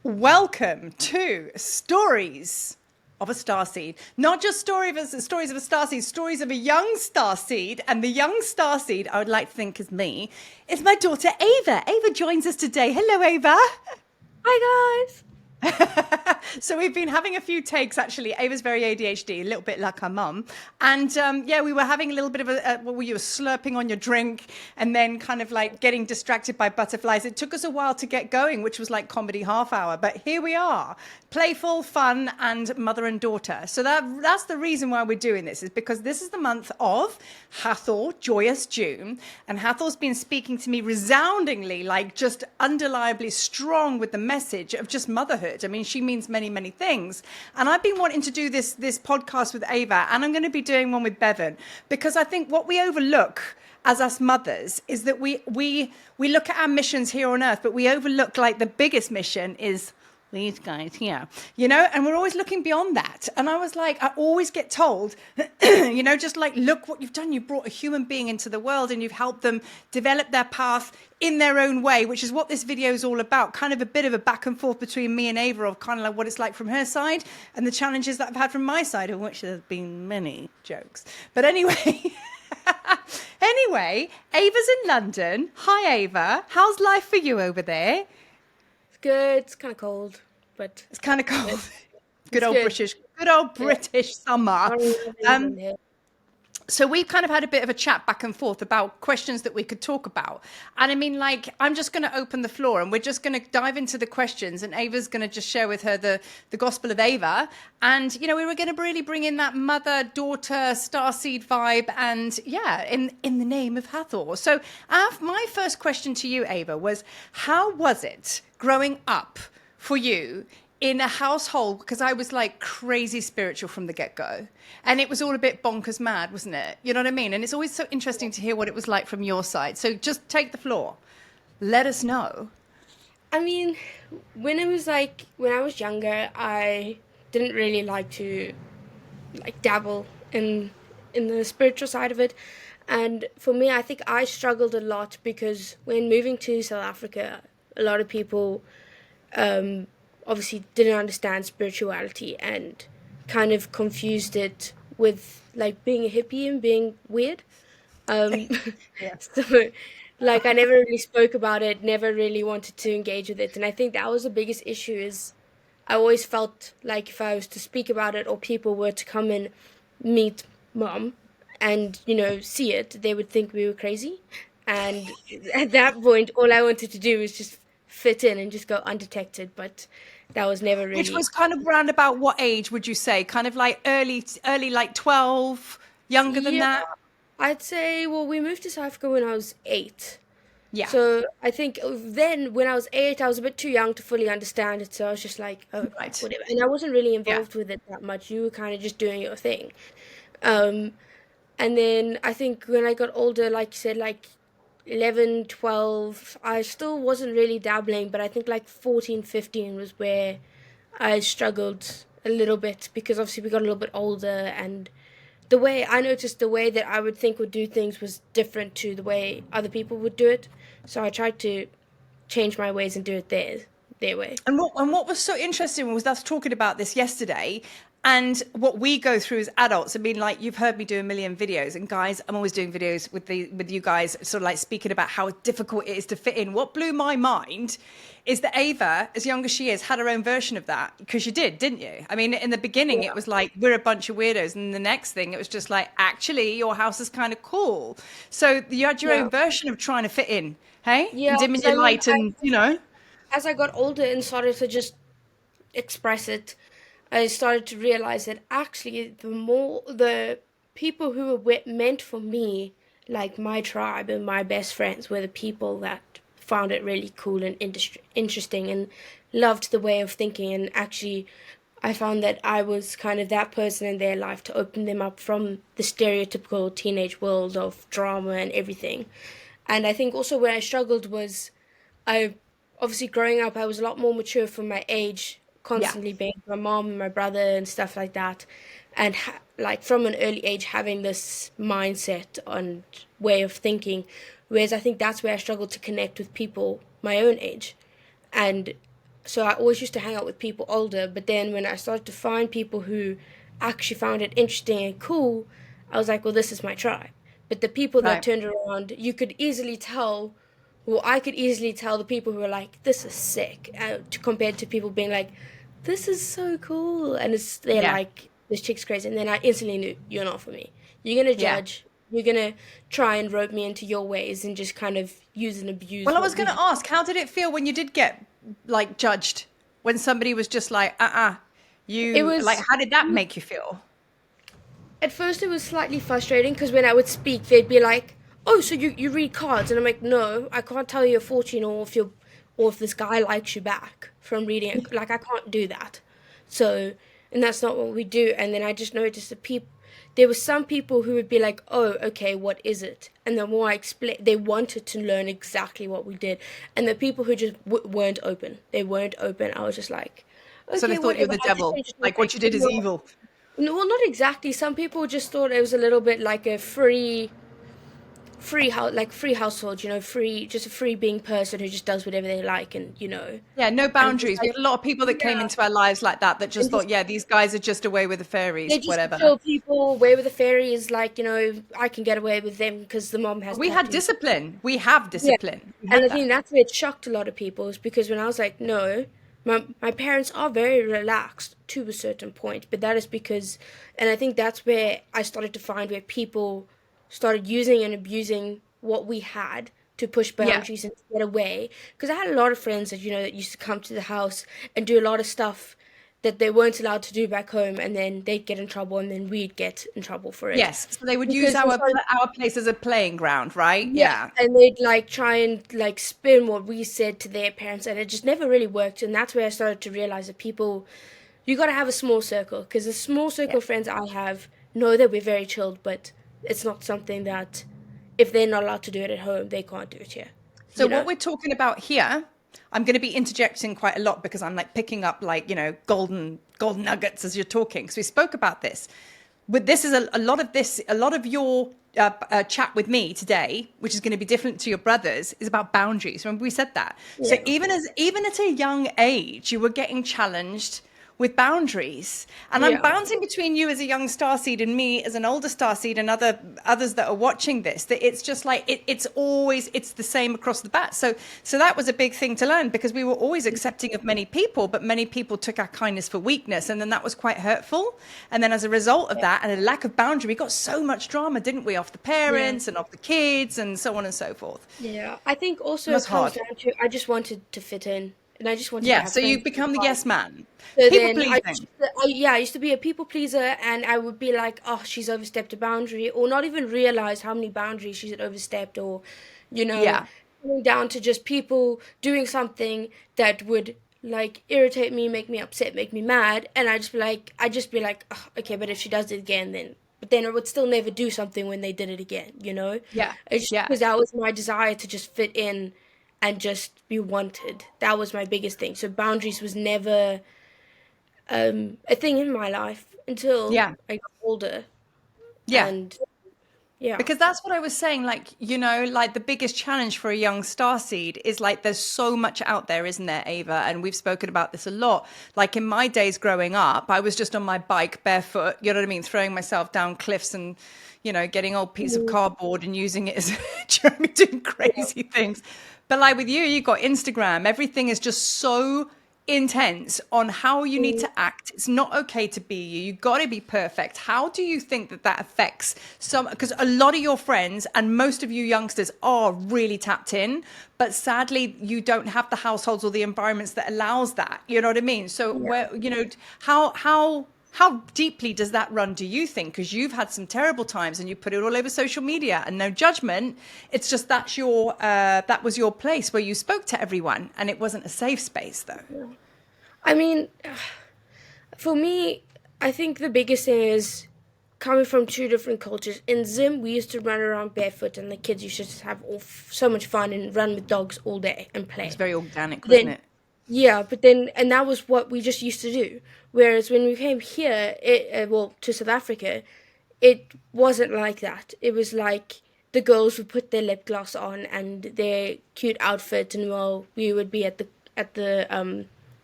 Welcome to Stories of a Starseed. Not just stories of a starseed, stories of a young starseed. And the young starseed, I would like to think is me, is my daughter Ava. Ava joins us today. Hello, Ava. Hi guys. So we've been having a few takes actually. Ava's very ADHD, a little bit like her mum. And yeah, we were having a little bit of what were you, slurping on your drink and then kind of like getting distracted by butterflies. It took us a while to get going, which was like comedy half hour. But here we are, playful, fun, and mother and daughter. So that's the reason why we're doing this, is because this is the month of Hathor, Joyous June. And Hathor's been speaking to me resoundingly, like just undeniably strong with the message of just motherhood. I mean, she means many, many things. And I've been wanting to do this podcast with Ava, and I'm going to be doing one with Bevan, because I think what we overlook as us mothers is that we look at our missions here on earth, but we overlook like the biggest mission is these guys here, and we're always looking beyond that. And I was like, I always get told, just like, look what you've done. You brought a human being into the world and you've helped them develop their path in their own way, which is what this video is all about. Kind of a bit of a back and forth between me and Ava of kind of like what it's like from her side and the challenges that I've had from my side, of which there's been many jokes. But anyway, Ava's in London. Hi, Ava. How's life for you over there? It's good. It's kind of cold, but It's kind of cold. Good it's old good. British, good old Yeah. British summer. Not really Um, even here. so we've kind of had a bit of a chat back and forth about questions that we could talk about. And I mean, like, I'm just going to open the floor and we're just going to dive into the questions. And Ava's going to just share with her the Gospel of Ava. And, we were going to really bring in that mother-daughter starseed vibe. And yeah, in the name of Hathor. So my first question to you, Ava, was how was it growing up for you in a household, because I was like crazy spiritual from the get-go, and it was all a bit bonkers mad, wasn't it? You know what I mean? And it's always so interesting to hear what it was like from your side. So just take the floor, let us know. I mean, when I was younger, I didn't really like to dabble in the spiritual side of it. And for me, I think I struggled a lot because when moving to South Africa, a lot of people obviously didn't understand spirituality and kind of confused it with like being a hippie and being weird. Um, Yes. so, like, I never really spoke about it, never really wanted to engage with it. And I think that was the biggest issue is I always felt like if I was to speak about it or people were to come and meet mom and, see it, they would think we were crazy. And at that point, all I wanted to do was just fit in and just go undetected. But that was never Which really. was kind of round about what age would you say? Kind of like early like 12, younger than Yeah, that? I'd say, well, we moved to South Africa when I was 8. Yeah. So I think then when I was 8, I was a bit too young to fully understand it. So I was just like, oh, Right. whatever. And I wasn't really Yeah. involved with it that much. You were kind of just doing your thing. Um, and then I think when I got older, like you said, like 11, 12, I still wasn't really dabbling. But I think like 14, 15 was where I struggled a little bit because obviously we got a little bit older and the way I noticed the way that I would think would do things was different to the way other people would do it. So I tried to change my ways and do it their way. And what was so interesting was us talking about this yesterday, and what we go through as adults. I mean, like, you've heard me do a million videos, and guys, I'm always doing videos with you guys, sort of like speaking about how difficult it is to fit in. What blew my mind is that Ava, as young as she is, had her own version of that, because you didn't you? I mean, in the beginning, it Yeah. was like we're a bunch of weirdos, and the next thing, it was just like, actually, your house is kind of cool. So you had your Yeah. own version of trying to fit in, hey, Yeah, and dimming because your I mean, light, and. as I got older and started to just express it, I started to realize that actually the people who were meant for me, like my tribe and my best friends, were the people that found it really cool and interesting and loved the way of thinking. And actually, I found that I was kind of that person in their life to open them up from the stereotypical teenage world of drama and everything. And I think also where I struggled was I obviously growing up, I was a lot more mature for my age, Yeah. constantly being with my mom and my brother and stuff like that, and like from an early age having this mindset and way of thinking. Whereas I think that's where I struggled to connect with people my own age, and so I always used to hang out with people older, but then when I started to find people who actually found it interesting and cool, I was like, well, this is my tribe. But the people that Right. turned around, you could easily tell, well, I could easily tell the people who were like, this is sick, compared to people being like, this is so cool. And they're Yeah. like, this chick's crazy. And then I instantly knew, you're not for me. You're going to Yeah. judge. You're going to try and rope me into your ways and just kind of use and abuse Well, I was what we going to have. ask, how did it feel when you did get like judged? When somebody was just like, It you like, was how did that make you feel? At first, it was slightly frustrating because when I would speak, they'd be like, "Oh, so you read cards?" And I'm like, "No, I can't tell you a fortune or if this guy likes you back from reading it. Like I can't do that." So, and that's not what we do. And then I just noticed that there were some people who would be like, "Oh, okay, what is it?" And the more I explained, they wanted to learn exactly what we did. And the people who just weren't open, they weren't open. I was just like, So they "Okay, thought you were whatever." the I just devil. changed the Like what topic. you did is No, evil. no, well, not exactly. Some people just thought it was a little bit like a free household, free, just a free being person who just does whatever they like, and. Yeah, no And I'm just boundaries. We like, had a lot of people that came yeah, into our lives like that, that just and just thought, yeah, these guys are just away with the fairies, they're just whatever. chill people. Where with the fairies, like, I can get away with them because the mom has We had tattoos. discipline. We have Yeah. discipline. We And had I that. think that's where it shocked a lot of people is because when I was like, no, my parents are very relaxed to a certain point, but that is because, and I think that's where I started to find where people started using and abusing what we had to push Yeah. boundaries and to get away. Because I had a lot of friends that used to come to the house and do a lot of stuff that they weren't allowed to do back home, and then they'd get in trouble, and then we'd get in trouble for it. Yes. So they would use Because they started our place as a playing ground, right? yeah, Yeah. and they'd like try and like spin what we said to their parents, and it just never really worked. And that's where I started to realize that you got to have a small circle because the small circle Yeah. of friends I have know that we're very chilled, but it's not something that if they're not allowed to do it at home, they can't do it here. So You what know? we're talking about here, I'm going to be interjecting quite a lot because I'm like picking up like, golden nuggets as you're talking. Because we spoke about this. But this is a lot of your chat with me today, which is going to be different to your brothers, is about boundaries. Remember we said that. So Yeah, even at a young age, you were getting challenged with boundaries. And I'm yeah, bouncing between you as a young starseed and me as an older starseed and others that are watching this, that it's just like it's the same across the bat. So that was a big thing to learn because we were always accepting of many people, but many people took our kindness for weakness, and then that was quite hurtful. And then as a result of that and a lack of boundary, we got so much drama, didn't we, off the yeah. parents and off the kids and so on and so forth. Yeah, I think It also was it comes hard. down to I just wanted to fit in, and I just wanted to Yeah, have so you friends. become the yes man. So People then pleasing. I used to be a people pleaser, and I would be like, oh, she's overstepped a boundary, or not even realize how many boundaries she's overstepped, or, you know, Yeah. coming down to just people doing something that would like irritate me, make me upset, make me mad, and I just be like, "Ugh, okay, but if she does it again, but then I would still never do something when they did it again. Yeah. It's just Yeah. because that was my desire to just fit in and just be wanted. That was my biggest thing. So boundaries was never a thing in my life until Yeah. I got older. Yeah. And yeah, Because that's what I was saying. Like, like the biggest challenge for a young starseed is like there's so much out there, isn't there, Ava? And we've spoken about this a lot. Like in my days growing up, I was just on my bike barefoot, you know what I mean? Throwing myself down cliffs and, getting old piece of mm, cardboard and using it as, do you know what I mean? Doing yeah, crazy things. But like with you got Instagram. Everything is just so intense on how you need mm, to act. It's not okay to be you. You got to be perfect. How do you think that affects because a lot of your friends and most of you youngsters are really tapped in, but sadly you don't have the households or the environments that allows that. You know what I mean? So yeah. where, how deeply does that run, do you think? Because you've had some terrible times and you put it all over social media, and no judgment. It's just that was your place where you spoke to everyone, and it wasn't a safe space though. I mean, for me, I think the biggest thing is coming from two different cultures. In Zim, we used to run around barefoot, and the kids used to just have so much fun and run with dogs all day and It was play. very organic, wasn't Then, it? yeah, but then, and that was what we just used to do. Whereas when we came here, to South Africa, it wasn't like that. It was like the girls would put their lip gloss on and their cute outfit, and well, we would be at the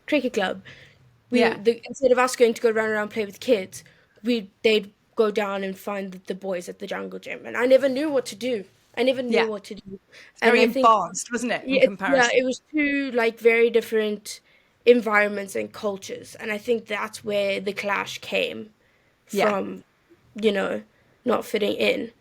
cricket club. Yeah. Instead of us going to go run around and play with kids, they'd go down and find the boys at the jungle gym, and I never knew what to do. I never knew Yeah. what to do, It's and very I think advanced, wasn't it, in yeah, comparison? it was two like very different environments and cultures, and I think that's where the clash came Yeah. from, you know, not fitting in.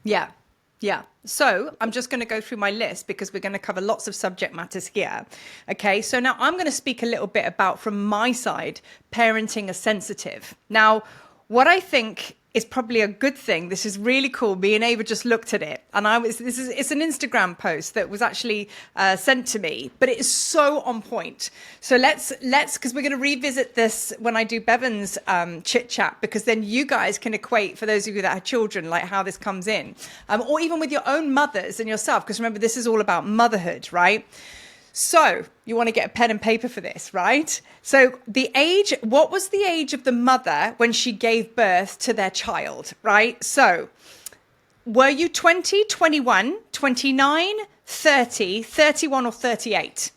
Yeah. Yeah. So I'm just going to go through my list because we're going to cover lots of subject matters here. Okay. So now I'm going to speak a little bit about, from my side, parenting a sensitive. Now, what I think is probably a good thing. This is really cool. Me and Ava just looked at it, and it's an Instagram post that was actually sent to me, but it is so on point. So let's because we're going to revisit this when I do Bevan's chit chat, because then you guys can equate, for those of you that have children, like how this comes in, or even with your own mothers and yourself, because remember, this is all about motherhood, right? So you want to get a pen and paper for this, right? So what was the age of the mother when she gave birth to their child, right? So were you 20, 21, 29, 30, 31, or 38?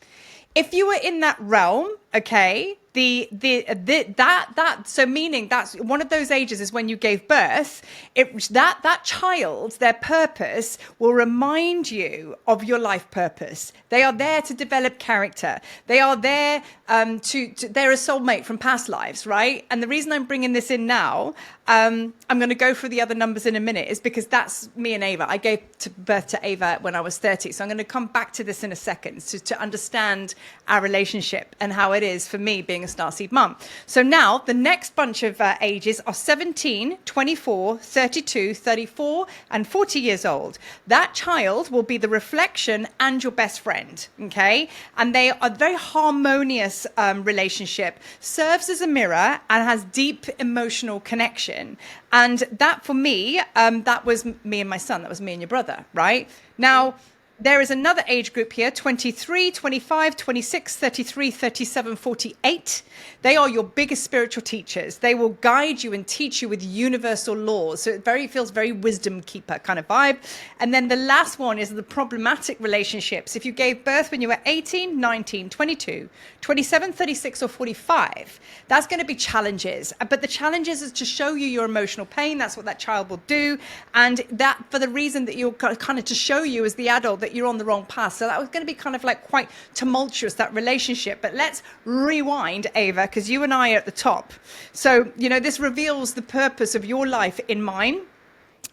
If you were in that realm, okay, so meaning that's one of those ages is when you gave birth. That child, their purpose will remind you of your life purpose. They are there to develop character. They are there they're a soulmate from past lives, right? And the reason I'm bringing this in now, I'm going to go through the other numbers in a minute, is because that's me and Ava. I gave birth to Ava when I was 30. So I'm going to come back to this in a second to understand our relationship and how it is for me being a starseed mum. So now the next bunch of ages are 17, 24, 32, 34, and 40 years old. That child will be the reflection and your best friend, okay? And they are a very harmonious relationship, serves as a mirror and has deep emotional connection. And that for me, that was me and my son, that was me and your brother, right? Now, there is another age group here, 23, 25, 26, 33, 37, 48. They are your biggest spiritual teachers. They will guide you and teach you with universal laws. So it feels very wisdom keeper kind of vibe. And then the last one is the problematic relationships. If you gave birth when you were 18, 19, 22, 27, 36, or 45, that's going to be challenges. But the challenges is to show you your emotional pain. That's what that child will do. And that for the reason that you're kind of to show you as the adult that you're on the wrong path. So that was going to be kind of like quite tumultuous, that relationship. But let's rewind, Ava, because you and I are at the top. So, this reveals the purpose of your life in mine.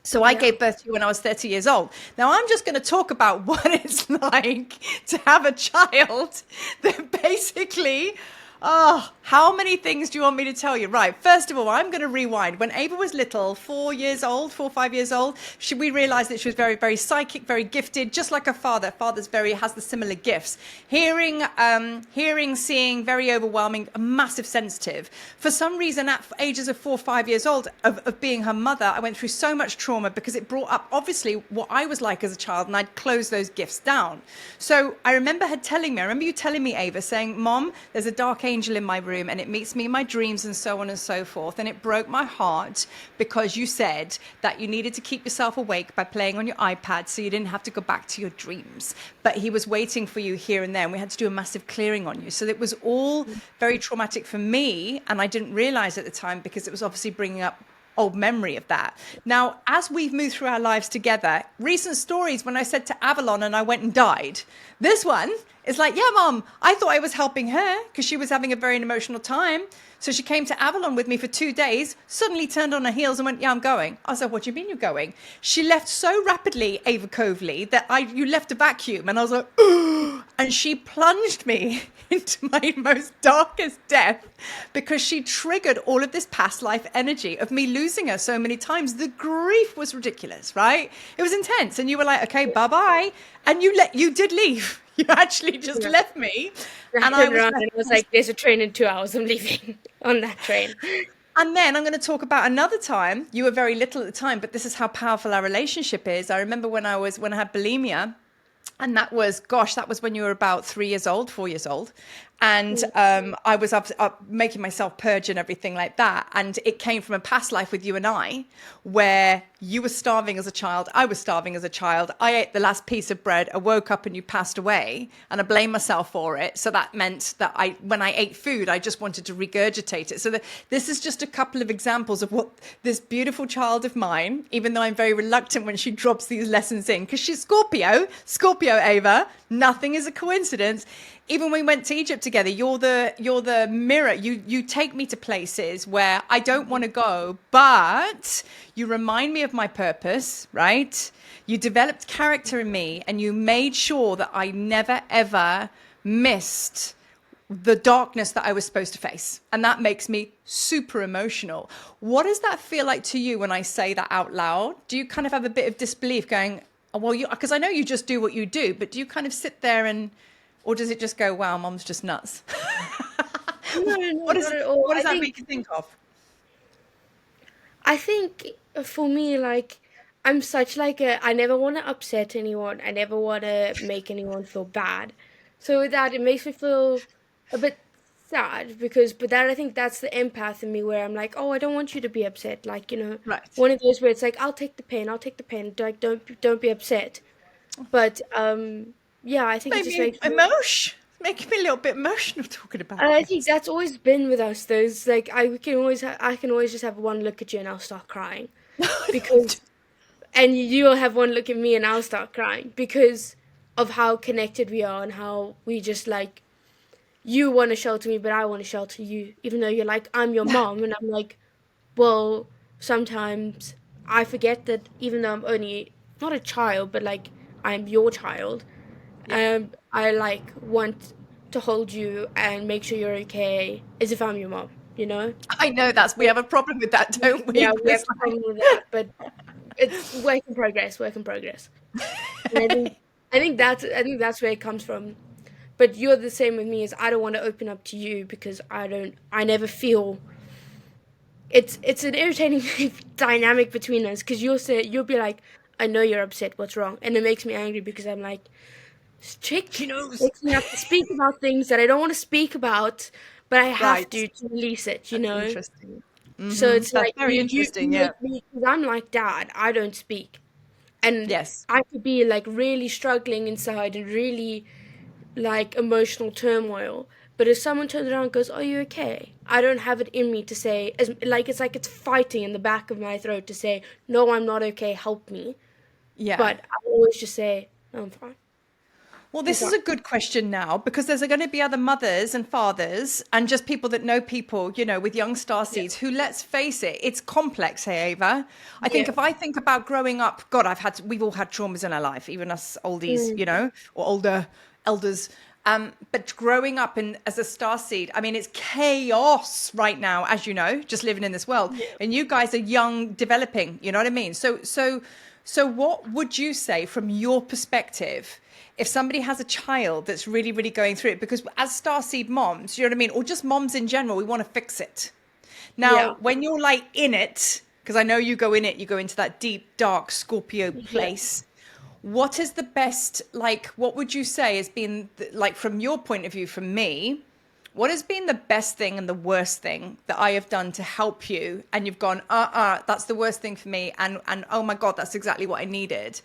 So I gave birth to you when I was 30 years old. Now I'm just going to talk about what it's like to have a child that basically, how many things do you want me to tell you? Right. First of all, I'm going to rewind. When Ava was little, 4 or 5 years old, we realized that she was very, very psychic, very gifted, just like her father. Father's has the similar gifts. Hearing, seeing, very overwhelming, massive sensitive. For some reason, at ages of 4 or 5 years old, of being her mother, I went through so much trauma because it brought up, obviously, what I was like as a child, and I'd closed those gifts down. So I remember you telling me, Ava, saying, Mom, there's a dark angel in my room and it meets me in my dreams and so on and so forth. And it broke my heart because you said that you needed to keep yourself awake by playing on your iPad so you didn't have to go back to your dreams. But he was waiting for you here and there, and we had to do a massive clearing on you. So it was all very traumatic for me, and I didn't realize at the time because it was obviously bringing up old memory of that. Now, as we've moved through our lives together, recent stories when I said to Avalon and I went and died, this one is like, yeah, Mom, I thought I was helping her because she was having a very emotional time. So she came to Avalon with me for 2 days, suddenly turned on her heels and went, yeah, I'm going. I said, what do you mean you're going? She left so rapidly, Ava Coveley, that you left a vacuum. And I was like, oh, and she plunged me into my most darkest death because she triggered all of this past life energy of me losing her so many times. The grief was ridiculous, right? It was intense. And you were like, okay, bye-bye. And you did leave. You actually just left me. And I was like, there's a train in 2 hours. I'm leaving on that train. And then I'm going to talk about another time. You were very little at the time, but this is how powerful our relationship is. I remember when I had bulimia, and that was when you were about 3 years old, 4 years old. And Mm. I was up making myself purge and everything like that. And it came from a past life with you and I, where you were starving as a child, I was starving as a child. I ate the last piece of bread, I woke up and you passed away, and I blame myself for it. So that meant that when I ate food, I just wanted to regurgitate it. So this is just a couple of examples of what this beautiful child of mine, even though I'm very reluctant when she drops these lessons in, because she's Scorpio Ava, nothing is a coincidence. Even when we went to Egypt together, you're the mirror. You take me to places where I don't want to go, but you remind me of my purpose, right? You developed character in me, and you made sure that I never ever missed the darkness that I was supposed to face. And that makes me super emotional. What does that feel like to you when I say that out loud? Do you kind of have a bit of disbelief going, oh, well, because I know you just do what you do, but do you kind of sit there and, or does it just go, wow, mom's just nuts? No, no, what not is at all. what does that make you think of? I think for me, like, I'm such like a, I never want to upset anyone. I never want to make anyone feel bad. So with that, it makes me feel a bit sad because, but that I think that's the empath in me where I'm like, oh, I don't want you to be upset. Like, Right. one of those where it's like, I'll take the pain, I'll take the pain. Like, don't be upset. But yeah, I think it Made just me makes me. emotion. Making me a little bit emotional talking about And I think this. that's always been with us. Those like I can always just have one look at you and I'll start crying because and you'll have one look at me and I'll start crying because of how connected we are and how we just like you want to shelter me but I want to shelter you even though you're like I'm your mom and I'm like well sometimes I forget that even though I'm only not a child but like I'm your child Yeah. I like want to hold you and make sure you're okay as if I'm your mom, you know? I know we have a problem with that, don't we? Yeah, we have Because a problem with that, but it's work in progress, work in progress. And I think that's where it comes from. But you're the same with me as I don't want to open up to you because I never feel it's an irritating dynamic between us because you'll be like, I know you're upset, what's wrong? And it makes me angry because I'm like, this she chick knows. makes me have to speak about things that I don't want to speak about, but I have Right. to release it, you That's know? interesting. So Hmm. it's That's like very you interesting. Yeah. make me, because I'm like dad, I don't speak. And Yes. I could be like really struggling inside and really like emotional turmoil. But if someone turns around and goes, are you okay? I don't have it in me to say, as, like it's fighting in the back of my throat to say, no, I'm not okay, help me. Yeah. But I always just say, no, I'm fine. Well, I'm this is fine. a good question now because there's going to be other mothers and fathers and just people that know people, with young star Yeah. seeds who, let's face it, it's complex, hey, Ava. I think Yeah. if I think about growing up, God, we've all had traumas in our life, even us oldies, Mm. or older elders. But growing up as a star seed, I mean, it's chaos right now, as you know, just living in this world. Yeah. And you guys are young, developing, you know what I mean? So what would you say from your perspective if somebody has a child that's really, really going through it? Because as starseed moms, you know what I mean? Or just moms in general, we want to fix it. Yeah. Now, when you're like in it, because I know you go in it, you go into that deep, dark Scorpio Yeah. place. What is the best, like, what would you say has been, like, from your point of view, from me, what has been the best thing and the worst thing that I have done to help you? And you've gone, that's the worst thing for me. And oh my God, that's exactly what I needed,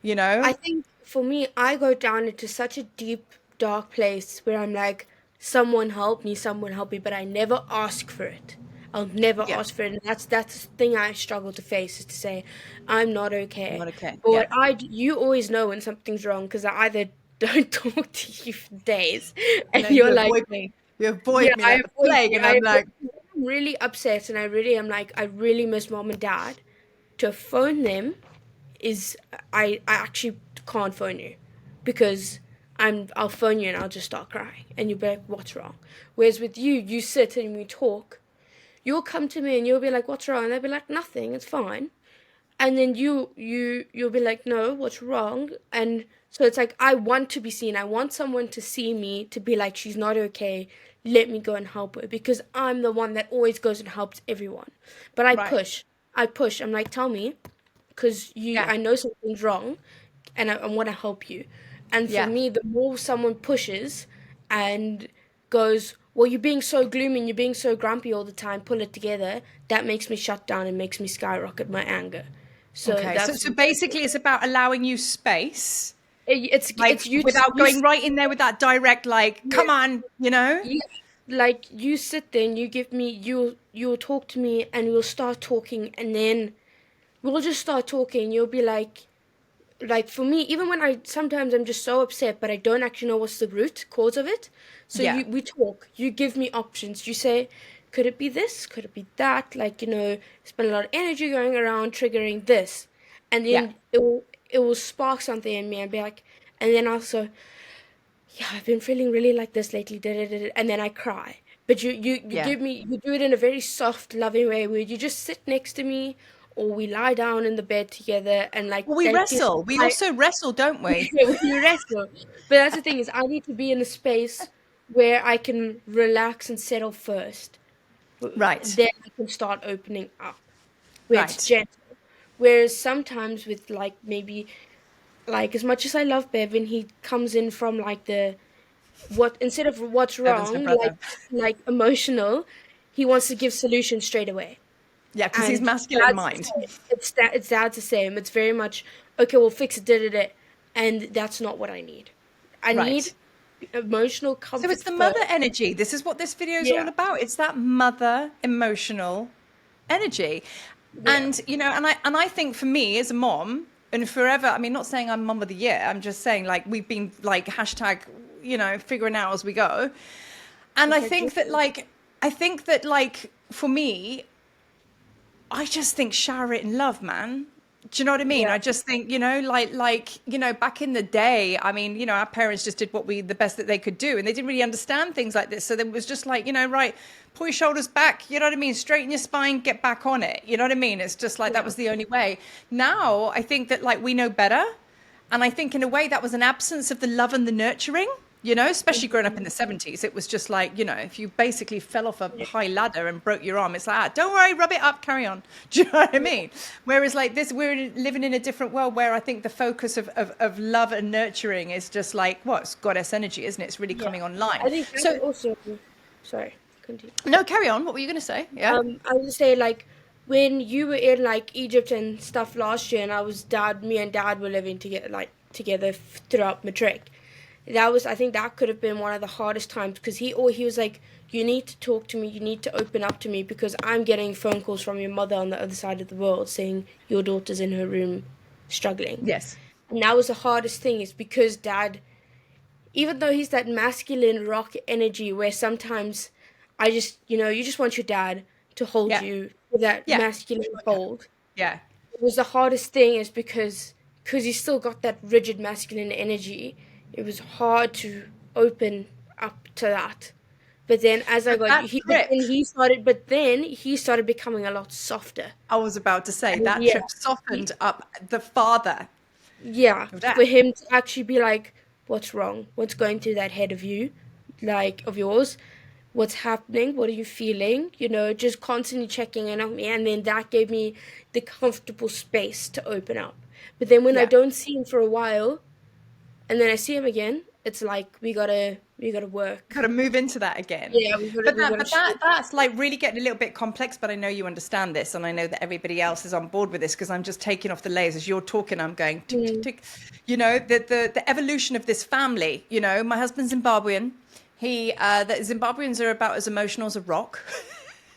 you I know? think for me, I go down into such a deep, dark place where I'm like, someone help me, but I never ask for it. I'll never Yeah. ask for it, and that's the thing I struggle to face is to say, I'm not I'm okay. not okay. But Yeah. you always know when something's wrong because I either don't talk to you for days, And and then you're you like, avoid me. You yeah, avoid me I like the avoid plague. you. And I'm like, I'm really upset, and I really am like, I really miss mom and dad. To phone them is I actually can't phone you because I'll phone you and I'll just start crying and you'll be like, what's wrong? Whereas with you, you sit and we talk. You'll come to me and you'll be like, what's wrong? And I'll be like, nothing, it's fine. And then you'll be like, no, what's wrong? And so it's like I want to be seen. I want someone to see me to be like, she's not okay. Let me go and help her because I'm the one that always goes and helps everyone. But I right. push. I push. I'm like, tell me, because Yeah. I know something's wrong and I want to help you. And for Yeah. me, the more someone pushes and goes, well, you're being so gloomy and you're being so grumpy all the time, pull it together. That makes me shut down and makes me skyrocket my anger. So Okay. So that's so basically it's about allowing you space, like it's you without you going right in there with that direct, like, yeah, come on, you know? you like you sit there and you give me you'll talk to me and we'll start talking and then we'll just start talking. You'll be like for me, even when I sometimes I'm just so upset, but I don't actually know what's the root cause of it. So Yeah. we talk. You give me options. You say, could it be this? Could it be that? Like there's been a lot of energy going around, triggering this, and Yeah. then it will spark something in me and be like, and then also, yeah, I've been feeling really like this lately, da, da, da, da, and then I cry. But you Yeah. give me you do it in a very soft, loving way where you just sit next to me or we lie down in the bed together and Well, we wrestle. We I also wrestle, don't we? we wrestle. But that's the thing is I need to be in a space where I can relax and settle first. Right. Then I can start opening up where it's Right. gentle. Whereas sometimes with like maybe like as much as I love Bevan, he comes in from like the what instead of what's Evan's my wrong, brother. like emotional, he wants to give solutions straight away. Yeah, because he's And masculine dad's the mind. same. It's dad's the same. It's very much okay. We'll fix it. Da, da, da. And that's not what I need. I need Right. emotional So comfort it's the mother first. energy. This is what this video is all Yeah, about. It's that mother emotional energy. yeah, And and I think for me as a mom, and forever, I mean, not saying I'm mom of the year, I'm just saying like we've been like hashtag, figuring out as we go. And I okay, think that for me, I just think shower it in love, man. Do you know what I mean? yeah, I just think, back in the day, I mean, our parents just did the best that they could do, and they didn't really understand things like this. So it was just like, right, pull your shoulders back, you know what I mean? Straighten your spine, get back on it. You know what I mean? It's just like that yeah, was the only way. Now, I think that like we know better. And I think in a way that was an absence of the love and the nurturing, especially growing up in the 70s. It was just like, if you basically fell off a yeah, high ladder and broke your arm, it's like, don't worry, rub it up, carry on. Do you know what I mean? Whereas like this, we're living in a different world where I think the focus of love and nurturing is just like, it's goddess energy, isn't it? It's really yeah. coming online. I think that's So, also. Sorry, continue. no, carry on. What were you going to say? Yeah. I would say like when you were in like Egypt and stuff last year, and me and dad were living together, like together throughout matric. That was, I think, that could have been one of the hardest times because he was like, you need to talk to me, you need to open up to me because I'm getting phone calls from your mother on the other side of the world saying your daughter's in her room struggling, Yes. and that was the hardest thing is because dad, even though he's that masculine rock energy where sometimes you just want your dad to hold Yeah. you with that Yeah. masculine hold. Yeah. It was the hardest thing is because he's still got that rigid masculine energy. It was hard to open up to that. But then as I But got that trip, but then he started becoming a lot softer. I was about to say, And that yeah, trip softened up the father yeah, of that. for him to actually be like, what's wrong? What's going through that head of you, like of yours? What's happening? What are you feeling? Just constantly checking in on me. And then that gave me the comfortable space to open up. But then when I Yeah. don't see him for a while, and then I see him again, it's like we gotta Got to work. move into that again. Yeah, But we that, gotta but that, shift. that's like really getting a little bit complex. But I know you understand this, and I know that everybody else is on board with this because I'm just taking off the layers as you're talking. I'm going tick tick Mm, tick. The evolution of this family. My husband's Zimbabwean. The Zimbabweans are about as emotional as a rock.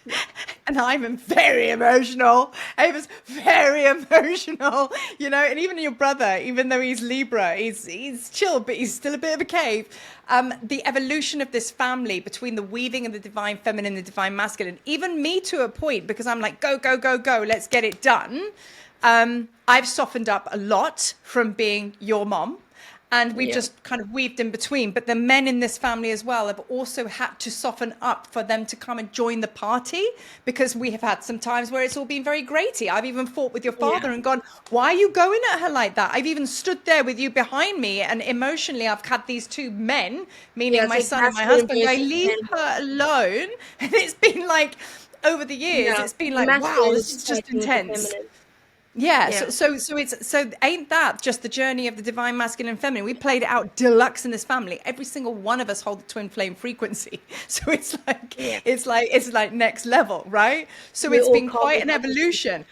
yeah, And I'm very emotional. Ava's very emotional, And even your brother, even though he's Libra, he's chill, but he's still a bit of a cave. The evolution of this family between the weaving of the divine feminine, and the divine masculine, even me to a point, because I'm like, go, go, go, go, let's get it done. I've softened up a lot from being your mom. And we've yeah, just kind of weaved in between. But the men in this family as well have also had to soften up for them to come and join the party, because we have had some times where it's all been very graty. I've even fought with your yeah, father and gone, why are you going at her like that? I've even stood there with you behind me, and emotionally I've had these two men, yeah. meaning It's my like son and my masculine husband, going, versus leave feminine. her alone. And it's been like, over the years, Yeah, it's been the like, wow, masculine this is is just fighting with the intense. feminine. Yeah, Yeah. so ain't that just the journey of the divine masculine and feminine? We played it out deluxe in this family. Every single one of us hold the twin flame frequency. So Yeah. it's like next level, right? So We it's all been call quite it an like this. evolution.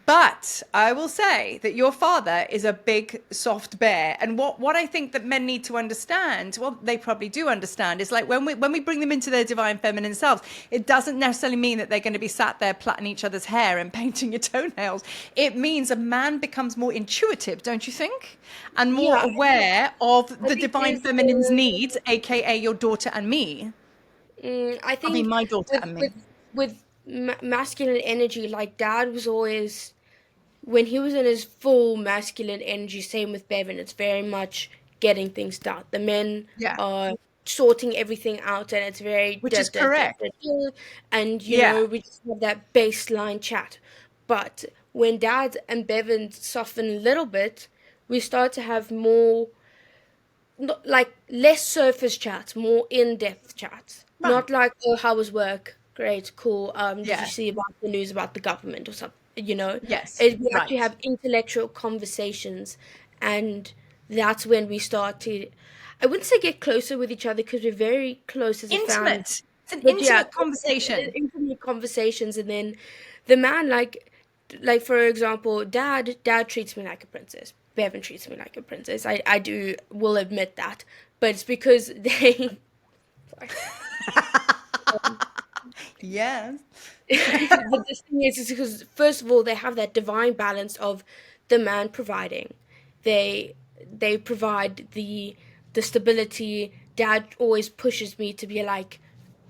But I will say that your father is a big soft bear. And what I think that men need to understand, well, they probably do understand, is like when we bring them into their divine feminine selves, it doesn't necessarily mean that they're going to be sat there plaiting each other's hair and painting your toenails. It means a man becomes more intuitive, don't you think? And more Yeah, aware of I the think divine there's feminine's needs, aka your daughter and me. I I mean, think my daughter with and me. with with masculine energy, like dad was always when he was in his full masculine energy. Same with Bevan. It's very much getting things done. The men Yeah. are sorting everything out, and it's very Which da is da da correct. da da. And Yeah. we just have that baseline chat. But when dad and Bevan soften a little bit, we start to have more not like less surface chats, more in-depth chats. Right. Not like, oh, how was work? Great, cool. Did you Yeah. see about the news about the government or something? Yes. We actually Right. have intellectual conversations, and that's when we start to, I wouldn't say get closer with each other because we're very close as a family. Intimate. It's an But yeah, intimate conversation. intimate conversations, and then the man, like for example, dad treats me like a princess. Bevan treats me like a princess. I do will admit that, but it's because they. Sorry. Yes. But the thing is because first of all they have that divine balance of the man providing. They they provide the stability. Dad always pushes me to be like,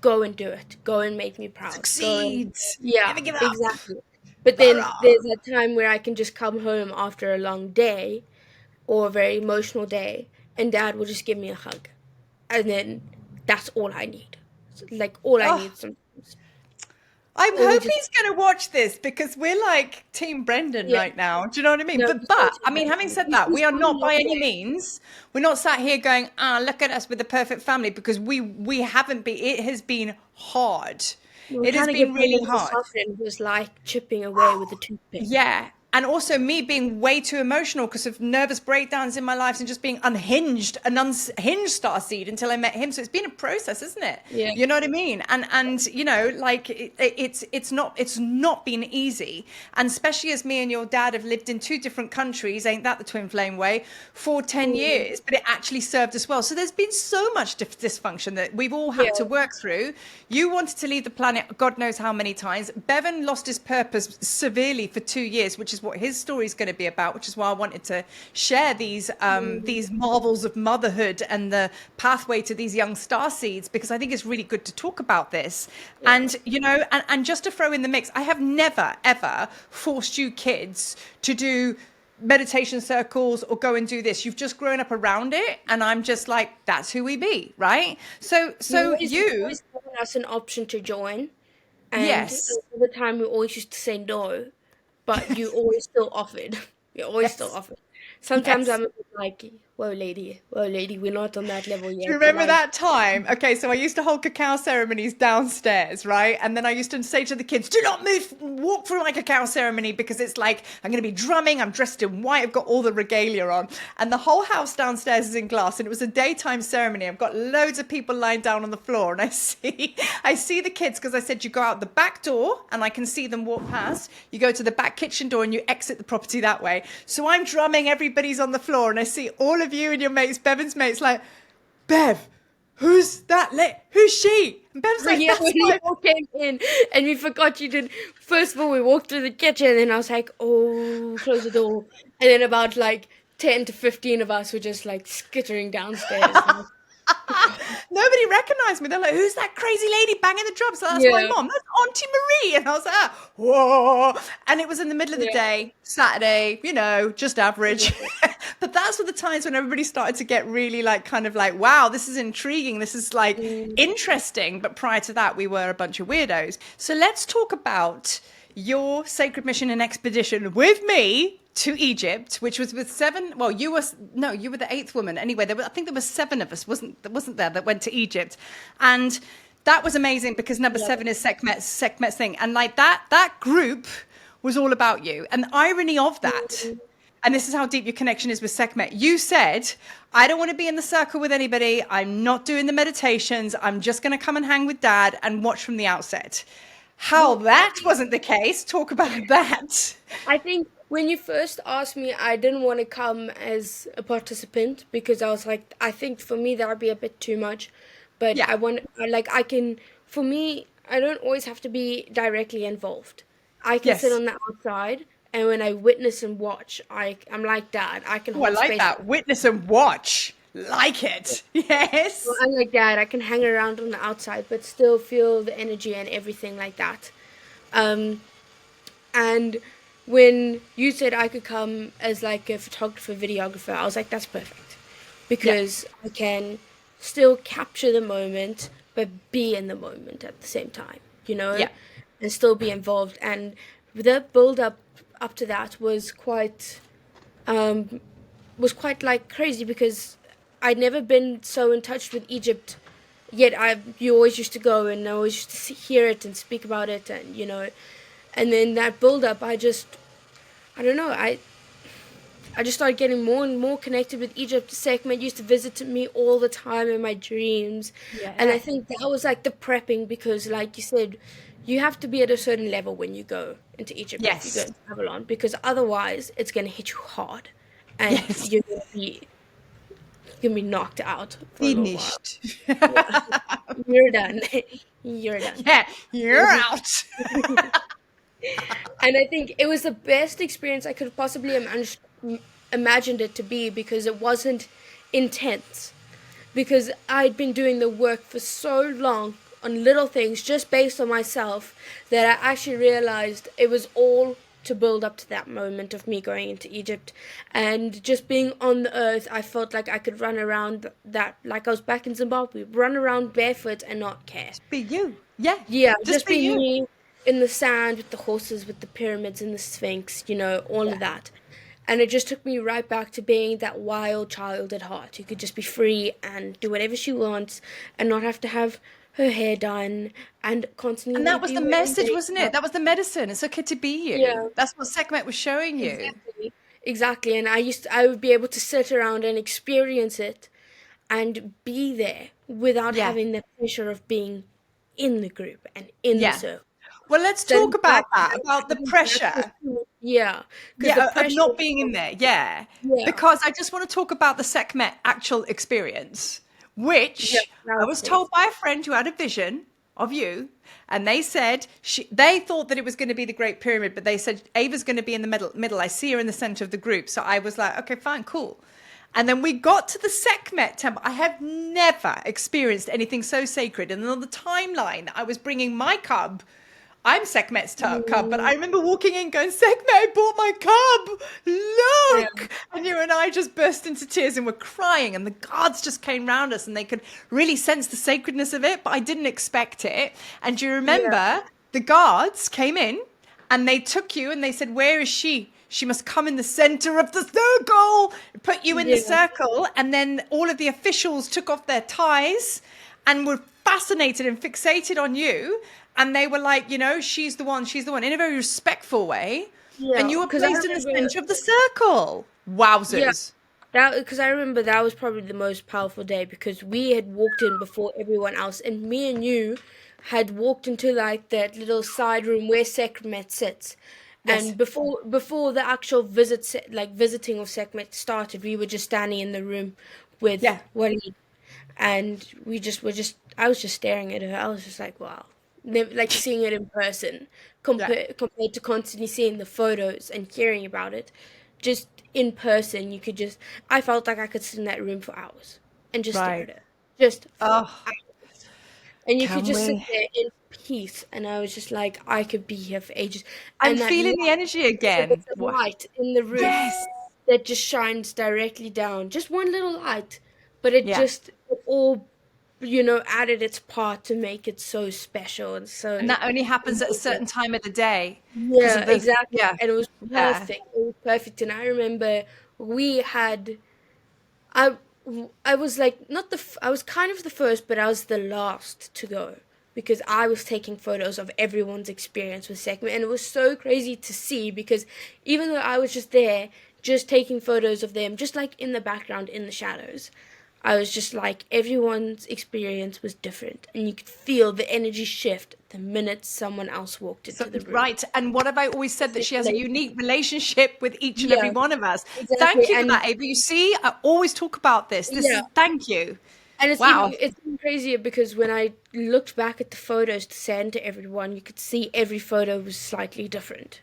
go and do it. Go and make me proud. Go and Succeed. yeah, Never give up. exactly. But then Hurrah. there's that time where I can just come home after a long day or a very emotional day, and dad will just give me a hug. And then that's all I need. Like all I Oh, need sometimes. I'm Or we hoping just he's going to watch this because we're like Team Brendan yeah. right now. Do you know what I mean? No, But I mean, having he's said that, he's we are come a not long by any way. means. We're not sat here going, "Ah, look at us with the perfect family," because we haven't been. It has been hard. We're It has trying to been get really Brendan to hard. soften was like chipping away with a toothpick. Yeah. And also me being way too emotional because of nervous breakdowns in my life and just being unhinged, an unhinged starseed until I met him. So it's been a process, isn't it? Yeah. You know what I mean? And you know, like it's not been easy. And especially as me and your dad have lived in two different countries, ain't that the twin flame way, for 10 Mm, years, but it actually served us well. So there's been so much dysfunction that we've all yeah. had to work through. You wanted to leave the planet God knows how many times. Bevan lost his purpose severely for 2 years, which is what his story is going to be about, which is why I wanted to share these marvels of motherhood and the pathway to these young star seeds, because I think it's really good to talk about this. Yeah. And you know, and just to throw in the mix, I have never ever forced you kids to do meditation circles or go and do this. You've just grown up around it, and I'm just like, that's who we be, right? So You you, always given us an option to join, and yes, all the time we always used to say no, but you always still offered. You always still yes, offered. Sometimes yes. I'm a bit like, whoa, lady, we're not on that level Do you yet, but remember like, that time? Okay, so I used to hold cacao ceremonies downstairs, right? And then I used to say to the kids, do not move, walk through my cacao ceremony, because it's like, I'm going to be drumming, I'm dressed in white, I've got all the regalia on. And the whole house downstairs is in glass, and it was a daytime ceremony. I've got loads of people lying down on the floor, and I see the kids, because I said, you go out the back door, and I can see them walk past. You go to the back kitchen door, and you exit the property that way. So I'm drumming, everybody's on the floor, and I see all of you and your mates, Bevan's mates, like, Bev, who's that? Who's she? And Bev's like, yeah, when that's you my. all came in and we forgot you did. First of all, we walked through the kitchen, and then I was like, oh, close the door. And then about like 10 to 15 of us were just like skittering downstairs. Like, Nobody recognized me. They're like, who's that crazy lady banging the drums? So that's my yeah, mom. That's Auntie Marie. And I was like, ah, whoa. And it was in the middle of the yeah, day, Saturday, you know, just average. yeah. But that's were the times when everybody started to get really like, kind of like, wow, this is intriguing. This is like Mm, interesting. But prior to that, we were a bunch of weirdos. So let's talk about your sacred mission and expedition with me to Egypt, which was with seven. Well, you were no, you were the eighth woman. Anyway, I think there were seven of us, wasn't there, that went to Egypt, and that was amazing because number love it. seven is Sekhmet's thing, and like that group was all about you. And the irony of that, and this is how deep your connection is with Sekhmet. You said, I don't want to be in the circle with anybody. I'm not doing the meditations. I'm just going to come and hang with dad and watch from the outset. How that wasn't the case. Talk about that. I think when you first asked me, I didn't want to come as a participant because I was like, I think for me that would be a bit too much. But Yeah. for me, I don't always have to be directly involved. I can sit Yes. on the outside, and when I witness and watch, I'm like Dad. I can Oh, I hold like space. that. Witness and watch. Like it. Well, Yes. I'm like Dad. I can hang around on the outside, but still feel the energy and everything like that. Um, And when you said I could come as like a photographer, videographer, I was like, that's perfect. Yeah. Because I can still capture the moment, but be in the moment at the same time, Yeah. and still be involved. And the build up to that um, was quite like crazy because I'd never been so in touch with Egypt. Yet you always used to go and I always used to hear it and speak about it, and and then that build up, I don't know, I just started getting more and more connected with Egypt. Sekhmet used to visit me all the time in my dreams, and I Yeah. think that was like the prepping because, like you said, you have to be at a certain level when you go into Egypt if you go Yes. to Babylon because otherwise it's gonna hit you hard, and Yes. you're gonna be knocked out for a little while. Finished. Yeah, you're done. You're done. Yeah. You're out. And I think it was the best experience I could have possibly imagined it to be because it wasn't intense. Because I'd been doing the work for so long on little things just based on myself that I actually realized it was all to build up to that moment of me going into Egypt and just being on the earth. I felt like I could run around that, like I was back in Zimbabwe, run around barefoot and not care. Be you. Yeah. Yeah, Just just be be you. me in the sand with the horses, with the pyramids and the Sphinx, all Yeah. of that. And it just took me right back to being that wild child at heart who could just be free and do whatever she wants and not have to have her hair done and And constantly that was be the wearing message, wasn't it? makeup. That was the medicine. It's okay to be Yeah, you. That's what Sekhmet was showing you. exactly. Exactly. And I would be able to sit around and experience it and be there without Yeah. having the pressure of being in the group and in the Yeah. circle. Well, let's So I talk think about that, about I the think that's pressure. yeah, because the Yeah, of pressure not being in there. Yeah. yeah, Because I just want to talk about the Sekhmet actual experience, yeah, which that I was was told crazy. by a friend who had a vision of you. And they said they thought that it was going to be the Great Pyramid, but they said Ava's going to be in the middle. I see her in the center of the group. So I was like, okay, fine, cool. And then we got to the Sekhmet temple. I have never experienced anything so sacred. And on the timeline, I was bringing my cub. I'm Sekhmet's cub, but Mm, I remember walking in going, Sekhmet, I bought my cub. yeah, Look. And you and I just burst into tears and were crying. And the guards just came round us and they could really sense the sacredness of it, but I didn't expect it. And do you yeah, remember the guards came in and they took you and they said, where is she? She must come in the center of the circle, put you in the yeah, circle. And then all of the officials took off their ties and were fascinated and fixated on you. And they were like, she's the one, in a very respectful way. And yeah. you were Because I placed in the remember, center of the circle. yeah, Wowzers. because I remember that was probably the most powerful day because we had walked in before everyone else, and me and you had walked into like that little side room where Sekhmet sits. Yes. And before the actual visiting of Sekhmet started, we were just standing in the room with Yeah. Waleed, and I was just staring at her. I was just like, wow, never, like seeing it in person Yeah. compared to constantly seeing the photos and hearing about it. Just in person, I felt like I could sit in that room for hours and just stare Right. at her, just for Oh, hours. And you could can just sit we? there in peace. And I was just like, I could be here for ages. I'm And that feeling the light, energy it's again. a light in the room Yes. that just shines directly down. Just one little light, but Yeah. it all, added its part to make it so special and And so that only happens at a amazing. certain time of the day because Yeah, of the, exactly. yeah. And it was Yeah. perfect. It was perfect. And I remember we had, I, I was like, not the, I was kind of the first, but I was the last to go. because I was taking photos of everyone's experience with Sekhmet, and it was so crazy to see because even though I was just there, just taking photos of them, just like in the background, in the shadows, I was just like, everyone's experience was different, and you could feel the energy shift the minute someone else walked So, into the room. right. And what have I always said? That she has a unique relationship with each and every Yeah, one of us. exactly. Thank you for And that, Ava. You see, I always talk about this. This yeah, is, thank you. and Wow. it's even crazier because when I looked back at the photos to send to everyone, you could see every photo was slightly different,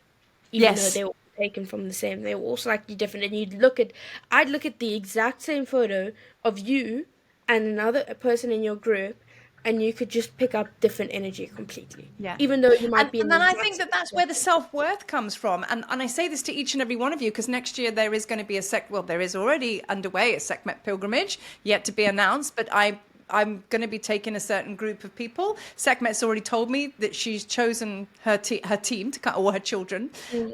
even though Yes. they were taken from the same. They were all slightly different, and I'd look at the exact same photo of you and another person in your group, and you could just pick up different energy completely, Yeah. even though you might be in And the then I exact think same that that's where the place. self-worth comes from. And I say this to each and every one of you because next year there is going to be well, there is already underway a Sekhmet pilgrimage, yet to be announced, but I'm going to be taking a certain group of people. Sekhmet's already told me that she's chosen her team to cut, or her children. Mm,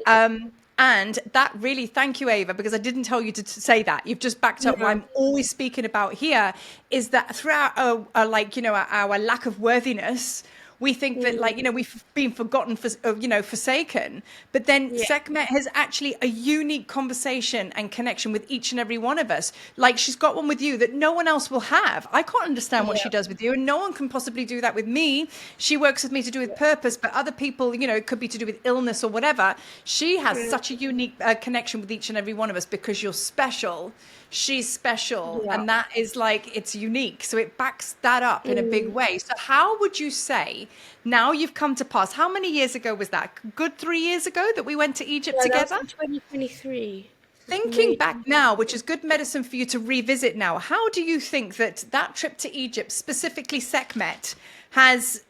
And that really, thank you, Ava, because I didn't tell you to say that. You've just backed up what yeah, I'm always speaking about here is that throughout like, our lack of worthiness, we think that, like, mm, we've been forgotten, forsaken. But then yeah, Sekhmet has actually a unique conversation and connection with each and every one of us. Like, she's got one with you that no one else will have. I can't understand what she yeah, does with you, and no one can possibly do that with me. She works with me to do with purpose, but other people, it could be to do with illness or whatever. She has mm, such a unique connection with each and every one of us because you're special. She's special, yeah. and that is like, it's unique. So it backs that up in a big Mm. way. So how would you say, now you've come to pass, how many years ago was that? Good 3 years ago that we went to Egypt Yeah, that was together? in 2023. This is Thinking May back now, which is good medicine for you to revisit now, how do you think that that trip to Egypt, specifically Sekhmet, has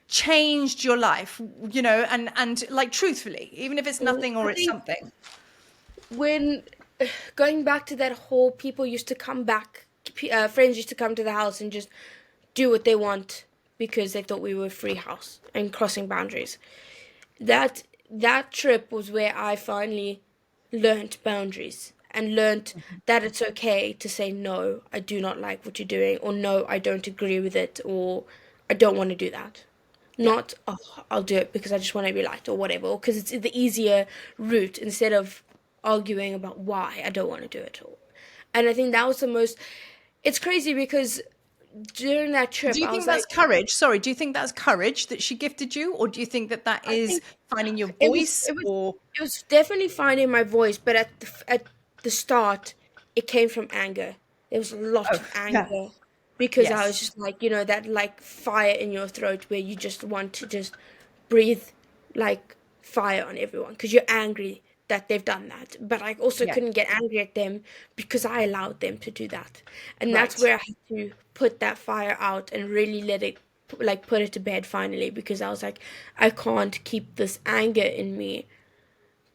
changed your life, and like, truthfully, even if it's 20. nothing I or it's think something? when going back to that whole people used to come back, friends used to come to the house and just do what they want because they thought we were a free house and crossing boundaries. That trip was where I finally learnt boundaries and learnt that it's okay to say no, I do not like what you're doing, or no, I don't agree with it, or I don't want to do that. Yeah. Not, oh, I'll do it because I just want to be liked or whatever, or because it's the easier route instead of arguing about why I don't want to do it all. And I think that was the most. It's crazy because during that Do trip, you I think was that's like, courage? Sorry, do you think that's courage that she gifted you, or do you think that that I is think finding your it was voice? it was Or it was definitely finding my voice, but at the start, it came from anger. There was a lot oh, of yeah, anger because I was yes, just like, that like fire in your throat where you just want to just breathe like fire on everyone because you're angry that they've done that. But I also yeah, couldn't get angry at them because I allowed them to do that. And that's right, where I had to put that fire out and really let it like put it to bed finally because I was like, I can't keep this anger in me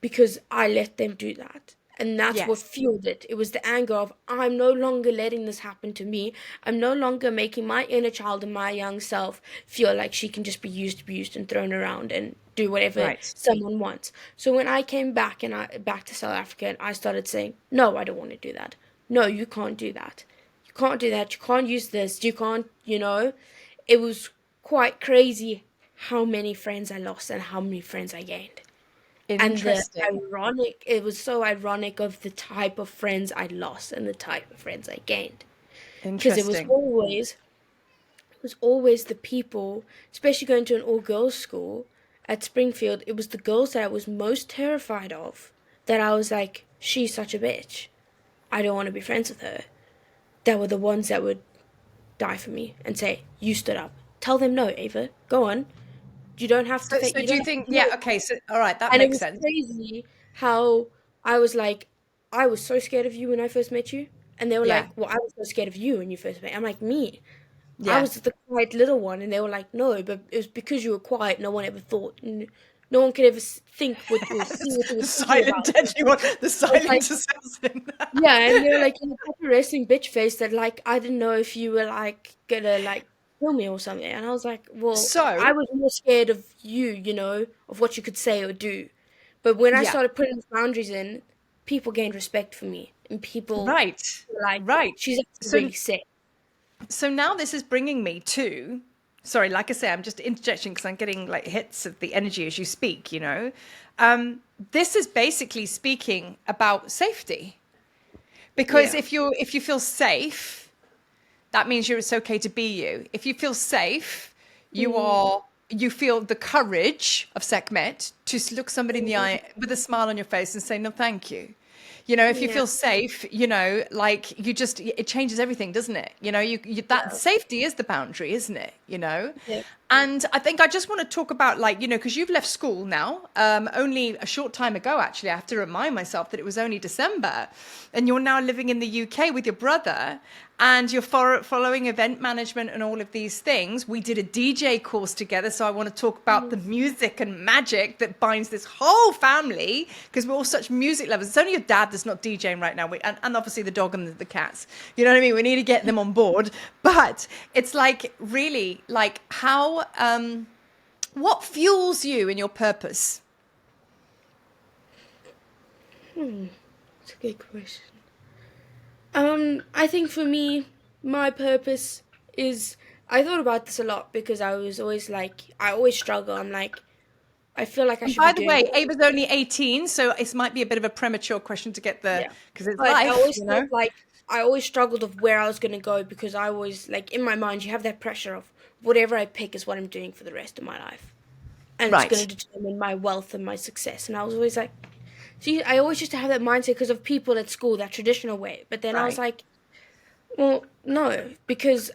because I let them do that. And that's what yes, fueled it. It was the anger of, I'm no longer letting this happen to me. I'm no longer making my inner child and my young self feel like she can just be used, abused, and thrown around and do whatever right, someone wants. So when I came back and I back to South Africa and I started saying, no, I don't want to do that. No, you can't do that. You can't do that. You can't use this. You can't. It was quite crazy how many friends I lost and how many friends I gained. And interesting, it was so ironic of the type of friends I lost and the type of friends I gained. Because interesting. it was always the people, especially going to an all girls school at Springfield, it was the girls that I was most terrified of. That I was like, she's such a bitch. I don't want to be friends with her. That were the ones that would die for me and say, you stood up. Tell them no, Ava. Go on. You don't have to So you do don't you have to think? do Yeah, it. okay. So all right, that And it makes was sense. crazy how I was like, I was so scared of you when I first met you. And they were Yeah, like, well, I was so scared of you when you first met. I'm like, me. I yeah. was the quiet little one. And they were like, no, but it was because you were quiet. No one ever thought. No one could ever think what or see what you were The thinking silent about. deadly one, the I was like, silent assassin. yeah. And they were like, in a proper wrestling bitch face that like, I didn't know if you were like, gonna like kill me or something. And I was like, well, I So was more scared of you, of what you could say or do. But when I yeah, started putting these boundaries in, people gained respect for me, and people right, were like, right. "She's actually So really sick." so now this is bringing me to sorry, like I say, I'm just interjecting because I'm getting like hits of the energy as you speak, this is basically speaking about safety. Because Yeah. if you feel safe, that means it's okay to be you. If you feel safe, Mm, you feel the courage of Sekhmet to look somebody in the eye with a smile on your face and say, no, thank you. If you yeah. feel safe, like it changes everything, doesn't it? That Yeah. safety is the boundary, isn't it? Yeah. And I think I just want to talk about, like, because you've left school now, only a short time ago, actually. I have to remind myself that it was only December, and you're now living in the UK with your brother, and you're following event management and all of these things. We did a DJ course together, so I want to talk about the music and magic that binds this whole family, because we're all such music lovers. It's only your dad that's not DJing right now, and obviously the dog and the cats. You know what I mean? We need to get them on board. But it's like, really, like, how, what fuels you in your purpose? It's a good question. I think for me, my purpose is. I thought about this a lot because I was always like, I always struggle. I'm like, I feel like I And should be by the doing. way, Ava's only 18, so it might be a bit of a premature question to get the, Yeah. because it's But I life, always felt like I always struggled of where I was going to go because I always, like, in my mind, you have that pressure of whatever I pick is what I'm doing for the rest of my life. And it's going Right. to determine my wealth and my success. And I was always like, see, I always used to have that mindset because of people at school, that traditional way. But then I was Right. like, well, no, because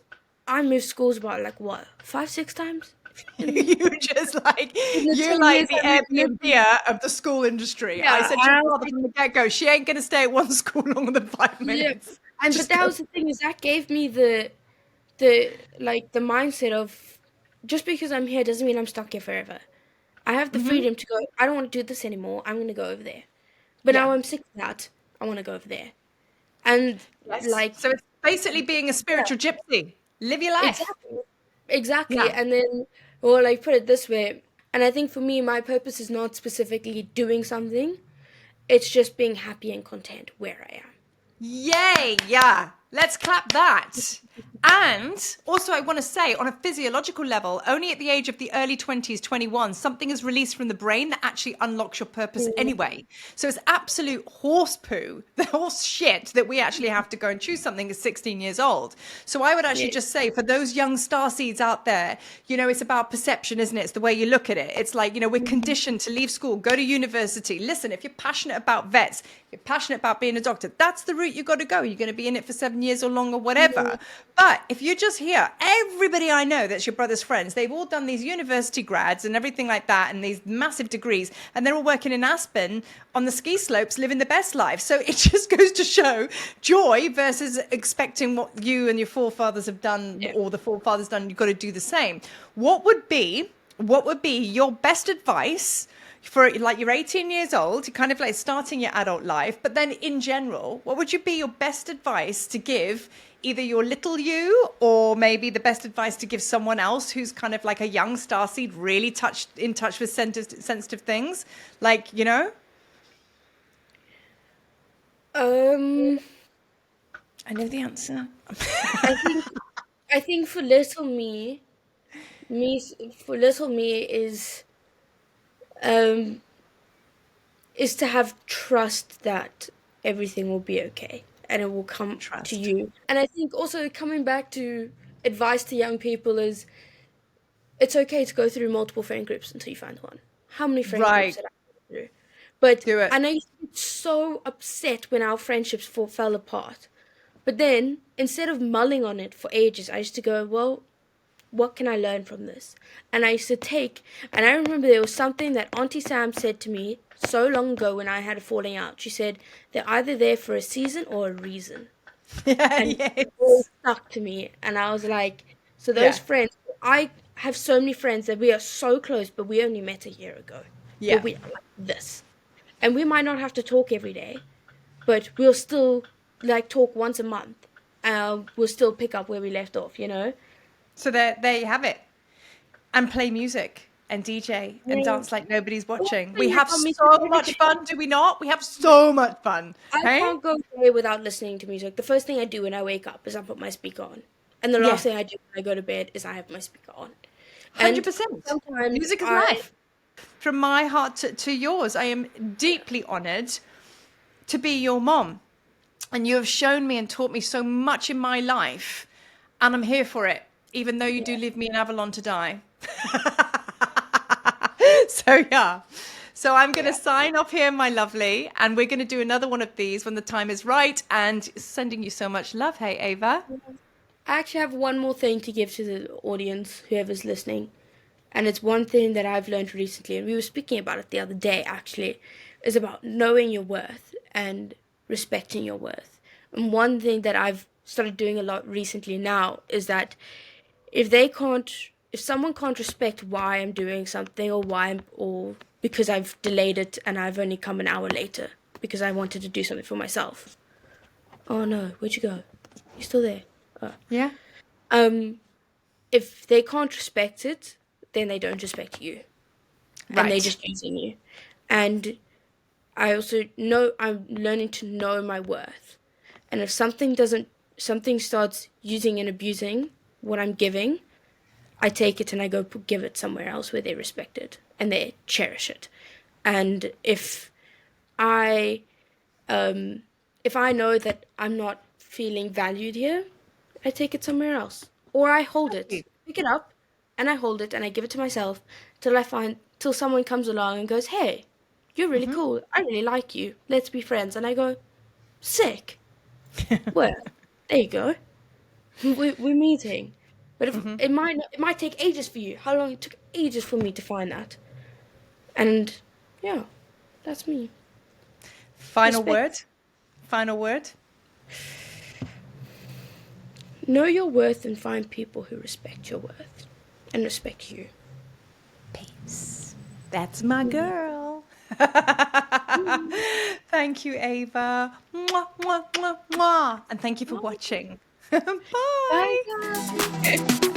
I moved schools about, like, what, 5, 6 times? You just like, In the you're 10 like years the I lived in. Airbnb of the school industry. I Yeah, said and to your I was father like, from the get-go, she ain't going to stay at one school longer than five yeah. minutes. And but Just that go. was the thing is that gave me the mindset of just because I'm here doesn't mean I'm stuck here forever. I have the Hmm. freedom to go. I don't want to do this anymore. I'm going to go over there. But Yeah. now I'm sick of that. I want to go over there. And Yes. like, So it's basically being a yeah, spiritual gypsy. Live your life. exactly, exactly. Yeah. And then, or like put it this way. And I think for me, my purpose is not specifically doing something. It's just being happy and content where I am. Yay, yeah. Let's clap that. And also, I want to say, on a physiological level, only at the age of the early 20s, 21, something is released from the brain that actually unlocks your purpose Mm, anyway. So it's absolute horse poo, the horse shit that we actually have to go and choose something at 16 years old. So I would actually yeah. just say, for those young star seeds out there, it's about perception, isn't it? It's the way you look at it. It's like, we're conditioned to leave school, go to university. Listen, if you're passionate about vets, you're passionate about being a doctor, that's the route you've got to go. You're going to be in it for 7 years or longer, whatever. But if you're just here, everybody I know that's your brother's friends, they've all done these university grads and everything like that and these massive degrees, and they're all working in Aspen on the ski slopes, living the best life. So it just goes to show joy versus expecting what you and your forefathers have done, Yeah. or the forefathers done. You've got to do the same. What would be your best advice for, like, you're 18 years old, you're kind of like starting your adult life, but then in general, what would you be your best advice to give either your little you, or maybe the best advice to give someone else who's kind of like a young starseed, really in touch with sensitive things, like, Um, I know the answer. I think I think for little me, for little me um is to have trust that everything will be okay and it will come to Trust. you. And I think also coming back to advice to young people is it's okay to go through multiple friend groups until you find one. How many friend groups Right. did I go through? But Do it. and I used to get so upset when our friendships fell apart. But then instead of mulling on it for ages, I used to go, well, what can I learn from this? And I used to and I remember there was something that Auntie Sam said to me so long ago when I had a falling out. She said, they're either there for a season or a reason. Yeah. And it always Yes. stuck to me. And I was like, so those Yeah. friends, I have so many friends that we are so close, but we only met a year ago. But Yeah. we are like this. And we might not have to talk every day, but we'll still like talk once a month. We'll still pick up where we left off. So there you have it. And play music and DJ and Yeah. dance like nobody's One watching. We thing that have got me through so much everything, fun, do we not? We have so much fun. I Hey? can't go away without listening to music. The first thing I do when I wake up is I put my speaker on. And the Yeah. last thing I do when I go to bed is I have my speaker on. And 100%. sometimes Music is life. From my heart to yours, I am deeply honored to be your mom. And you have shown me and taught me so much in my life. And I'm here for it, even though you do leave me in Avalon to die. So, yeah. So I'm going to sign off here, my lovely. And we're going to do another one of these when the time is right. And sending you so much love. Hey, Ava. I actually have one more thing to give to the audience, whoever's listening. And it's one thing that I've learned recently, and we were speaking about it the other day actually, is about knowing your worth and respecting your worth. And one thing that I've started doing a lot recently now is that if someone can't respect why I'm doing something, or because I've delayed it and I've only come an hour later because I wanted to do something for myself. Oh no, where'd you go? You still there? Oh. Yeah. If they can't respect it, then they don't respect you. And they're Right. just using you. And I also know I'm learning to know my worth. And if something starts using and abusing what I'm giving, I take it and I go give it somewhere else where they respect it and they cherish it. And I if I know that I'm not feeling valued here, I take it somewhere else. Or I hold it. Pick it up and I hold it and I give it to myself till someone comes along and goes, "Hey, you're really cool. I really like you. Let's be friends." And I go, "Sick. Well, there you go. We're meeting." But if it might take ages for you. How long it took ages for me to find that. And yeah, that's me. Final Respect. word. Final word. Know your worth and find people who respect your worth and respect you. Peace. That's my girl. Thank you, Ava. Mwah, mwah, mwah, mwah. And thank you for watching. Bye, Bye. guys.